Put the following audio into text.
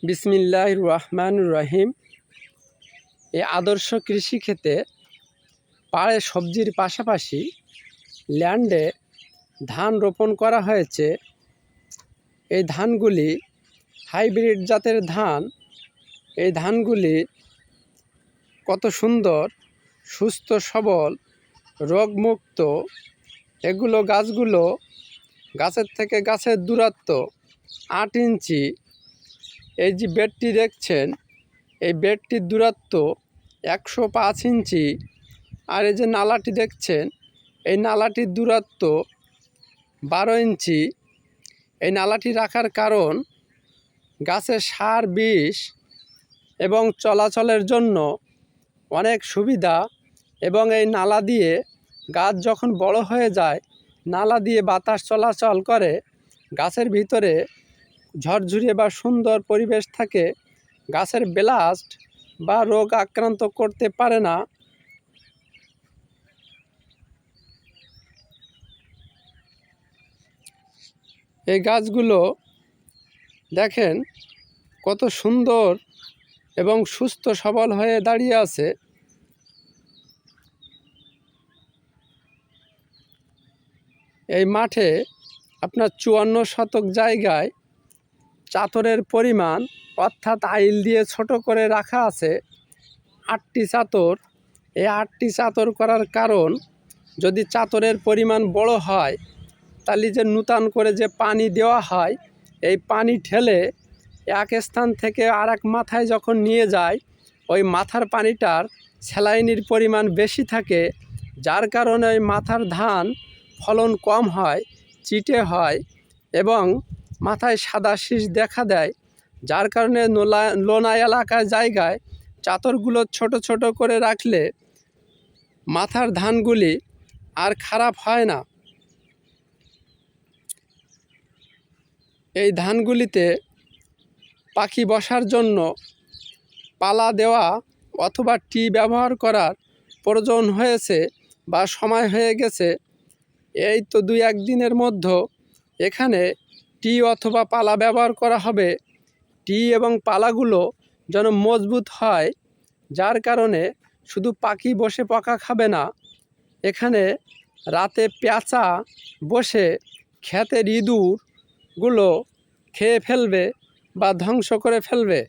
বিসমিল্লাহির রহমানির রহিম। এই আদর্শ কৃষিক্ষেত্রে পাড়ে সবজির পাশাপাশি ল্যান্ডে ধান রোপণ করা হয়েছে। এই ধানগুলি হাইব্রিড জাতের ধান। এই ধানগুলি কত সুন্দর, সুস্থ সবল, রোগমুক্ত। এগুলো গাছের থেকে গাছের দূরত্ব 8 ইঞ্চি। এই যে বেডটি দেখছেন, এই বেডটির দূরত্ব 105 ইঞ্চি। আর এই যে নালাটি দেখছেন, এই নালাটির দূরত্ব 12 ইঞ্চি। এই নালাটি রাখার কারণ গাছের সার, বিষ এবং চলাচলের জন্য অনেক সুবিধা। এবং এই নালা দিয়ে গাছ যখন বড় হয়ে যায়, নালা দিয়ে বাতাস চলাচল করে, গাছের ভিতরে ঝরঝরিয়ে বা সুন্দর পরিবেশ থাকে। গাছের ব্লাস্ট বা রোগ আক্রান্ত করতে পারে না। এই গাছগুলো দেখেন কত সুন্দর এবং সুস্থ সবল হয়ে দাঁড়িয়ে আছে। এই মাঠে আপনার 54 শতক জায়গায় চাতরের পরিমাণ, অর্থাৎ আইল দিয়ে ছোট করে রাখা আছে 8টি চাতর। এই 8টি চাতর করার কারণ, যদি চাতরের পরিমাণ বড় হয়, তাহলে যে নূতন করে যে পানি দেওয়া হয়, এই পানি ঠেলে এক স্থান থেকে আর এক মাথায় যখন নিয়ে যায়, ওই মাথার পানিটার স্যালাইনের পরিমাণ বেশি থাকে, যার কারণে ওই মাথার ধান ফলন কম হয়, চিটে হয় এবং মাথায় সাদা শীষ দেখা দেয়। যার কারণে লোনা এলাকার জায়গায় চাতরগুলো ছোট ছোট করে রাখলে মাথার ধানগুলি আর খারাপ হয় না। এই ধানগুলিতে পাখি বসার জন্য পালা দেওয়া অথবা টি ব্যবহার করার প্রয়োজন হয়েছে বা সময় হয়ে গেছে। এই তো 2-1 দিনের মধ্যে এখানে টি অথবা পালা ব্যবহার করা হবে। টি এবং পালাগুলো যেন মজবুত হয়, যার কারণে শুধু পাখি বসে পোকা খাবে না, এখানে রাতে পেঁচা বসে ক্ষেতের ইঁদুরগুলো খেয়ে ফেলবে বা ধ্বংস করে ফেলবে।